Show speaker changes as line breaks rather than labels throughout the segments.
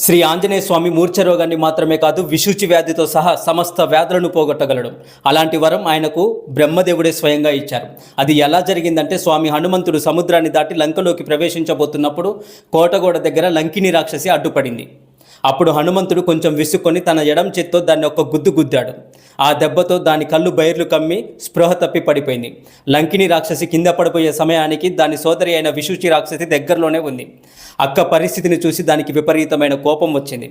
శ్రీ ఆంజనేయ స్వామి మూర్ఛ రోగాన్ని మాత్రమే కాదు విశూచి వ్యాధితో సహా సమస్త వ్యాధులను పోగొట్టగలడు. అలాంటి వరం ఆయనకు బ్రహ్మదేవుడే స్వయంగా ఇచ్చారు. అది ఎలా జరిగిందంటే, స్వామి హనుమంతుడు సముద్రాన్ని దాటి లంకలోకి ప్రవేశించబోతున్నప్పుడు కోటగోడ దగ్గర లంకిని రాక్షసి అడ్డుపడింది. అప్పుడు హనుమంతుడు కొంచెం విసుక్కొని తన ఎడం చేత్తో దాన్ని ఒక గుద్దు గుద్దాడు. ఆ దెబ్బతో దాని కళ్ళు బైర్లు కమ్మి స్పృహ తప్పి పడిపోయింది. లంకిని రాక్షసి కింద పడిపోయే సమయానికి దాని సోదరి అయిన విశూచి రాక్షసి దగ్గరలోనే ఉంది. అక్క పరిస్థితిని చూసి దానికి విపరీతమైన కోపం వచ్చింది.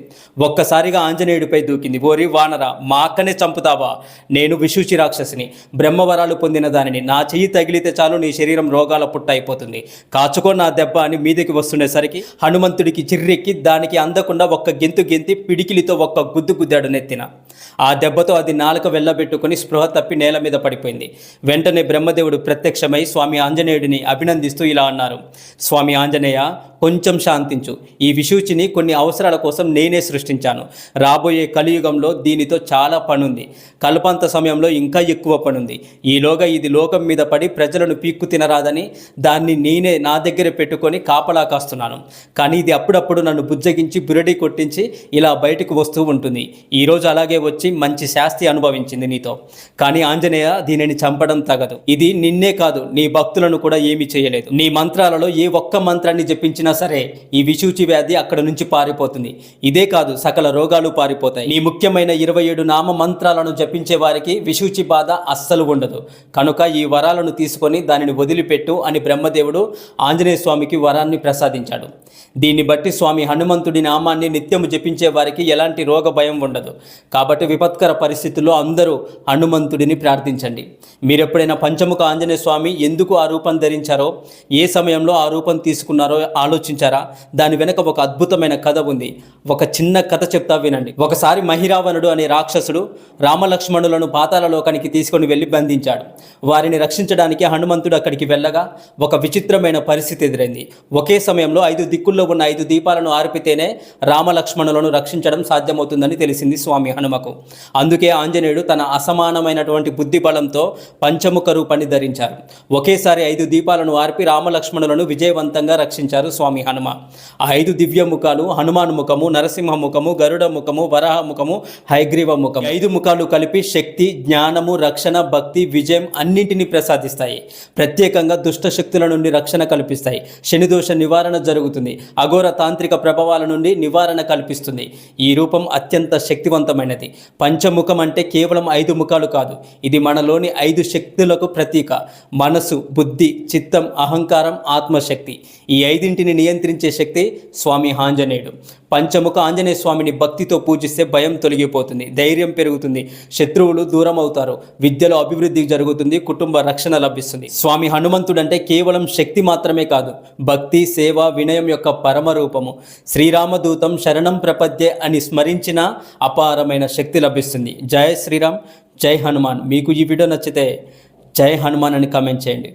ఒక్కసారిగా ఆంజనేయుడిపై దూకింది. ఓరి వానరా, మా అక్కనే చంపుతావా? నేను విశూచి రాక్షసిని, బ్రహ్మవరాలు పొందిన దానిని. నా చెయ్యి తగిలితే చాలు నీ శరీరం రోగాల పుట్ట అయిపోతుంది. కాచుకో నా దెబ్బ అని మీదకి వస్తుండేసరికి హనుమంతుడికి చిర్రెక్కి దానికి అందకుండా ఒక్క గెంతు గెంతి పిడికిలితో ఒక్క గుద్దు గుద్దాడు నెత్తిన. ఆ దెబ్బతో అది నాలుక వెళ్ళబెట్టుకుని స్పృహ తప్పి నేల మీద పడిపోయింది. వెంటనే బ్రహ్మదేవుడు ప్రత్యక్షమై స్వామి ఆంజనేయుడిని అభినందిస్తూ ఇలా అన్నారు: స్వామి ఆంజనేయ, కొంచెం శాంతించు. ఈ విశూచిని కొన్ని అవసరాల కోసం నేనే సృష్టించాను. రాబోయే కలియుగంలో దీనితో చాలా పనుంది. కల్పాంత సమయంలో ఇంకా ఎక్కువ పనుంది. ఈలోగా ఇది లోకం మీద పడి ప్రజలను పీక్కు తినరాదని దాన్ని నేనే నా దగ్గర పెట్టుకొని కాపలా కాస్తున్నాను. కానీ ఇది అప్పుడప్పుడు నన్ను బుజ్జగించి బురడి కొట్టించి ఇలా బయటకు వస్తూ ఉంటుంది. ఈరోజు అలాగే వచ్చి మంచి శాస్తి అనుభవించింది నీతో. కానీ ఆంజనేయ, దీనిని చంపడం తగదు. ఇది నిన్నే కాదు, నీ భక్తులను కూడా ఏమీ చేయలేదు. నీ మంత్రాలలో ఏ ఒక్క మంత్రాన్ని జపించిన సరే ఈ విశూచి వ్యాధి అక్కడ నుంచి పారిపోతుంది. ఇదే కాదు, సకల రోగాలు పారిపోతాయి. నీ ముఖ్యమైన 27 నామ మంత్రాలను జపించే వారికి విశూచి బాధ అస్సలు ఉండదు. కనుక ఈ వరాలను తీసుకొని దానిని వదిలిపెట్టు అని బ్రహ్మదేవుడు ఆంజనేయ స్వామికి వరాన్ని ప్రసాదించాడు. దీన్ని బట్టి స్వామి హనుమంతుడి నామాన్ని నిత్యము జపించే వారికి ఎలాంటి రోగ భయం ఉండదు. కాబట్టి విపత్కర పరిస్థితుల్లో అందరూ హనుమంతుడిని ప్రార్థించండి. మీరెప్పుడైనా పంచముఖ ఆంజనేయ స్వామి ఎందుకు ఆ రూపం ధరించారో, ఏ సమయంలో ఆ రూపం తీసుకున్నారో ఆలోచించారా? దాని వెనక ఒక అద్భుతమైన కథ ఉంది. ఒక చిన్న కథ చెప్తా వినండి. ఒకసారి మహిరావణుడు అనే రాక్షసుడు రామలక్ష్మణులను పాతాళ లోకానికి తీసుకొని వెళ్ళి బంధించాడు. వారిని రక్షించడానికి హనుమంతుడు అక్కడికి వెళ్ళగా ఒక విచిత్రమైన పరిస్థితి ఎదురైంది. ఒకే సమయంలో 5 దిక్కుల్లో ఉన్న 5 దీపాలను ఆర్పితేనే రామలక్ష్మణులను రక్షించడం సాధ్యమవుతుందని తెలిసింది స్వామి హనుమకు. అందుకే ఆంజనేయుడు తన అసమానమైనటువంటి బుద్ధి బలంతో పంచముఖ రూపాన్ని ధరించారు. ఒకేసారి 5 దీపాలను ఆర్పి రామలక్ష్మణులను విజయవంతంగా రక్షించారు స్వామి హనుమ. ఆ 5 దివ్య ముఖాలు హనుమాన్ ముఖము, నరసింహ ముఖము, గరుడ ముఖము, వరాహ ముఖము, హయగ్రీవ ముఖము. 5 ముఖాలు కలిపి శక్తి, జ్ఞానము, రక్షణ, భక్తి, విజయం అన్నింటినీ ప్రసాదిస్తాయి. ప్రత్యేకంగా దుష్ట శక్తుల నుండి రక్షణ కల్పిస్తాయి. శనిదోష నివారణ జరుగుతుంది. అఘోర తాంత్రిక ప్రభావాల నుండి నివారణ కల్పిస్తుంది. ఈ రూపం అత్యంత శక్తివంతమైనది. పంచముఖం అంటే కేవలం 5 ముఖాలు కాదు, ఇది మనలోని 5 శక్తులకు ప్రతీక. మనసు, బుద్ధి, చిత్తం, అహంకారం, ఆత్మశక్తి. ఈ 5ంటిని నియంత్రించే శక్తి స్వామి ఆంజనేయుడు. పంచముఖ ఆంజనేయ స్వామిని భక్తితో పూజిస్తే భయం తొలగిపోతుంది, ధైర్యం పెరుగుతుంది, శత్రువులు దూరం అవుతారు, విద్యలో అభివృద్ధి జరుగుతుంది, కుటుంబ రక్షణ లభిస్తుంది. స్వామి హనుమంతుడంటే కేవలం శక్తి మాత్రమే కాదు, భక్తి, సేవ, వినయం యొక్క పరమరూపము. శ్రీరామదూతం శరణం ప్రపద్యే అని స్మరించిన అపారమైన శక్తి లభిస్తుంది. జై శ్రీరామ్, జై హనుమాన్. మీకు ఈ వీడియో నచ్చితే జై హనుమాన్ అని కామెంట్ చేయండి.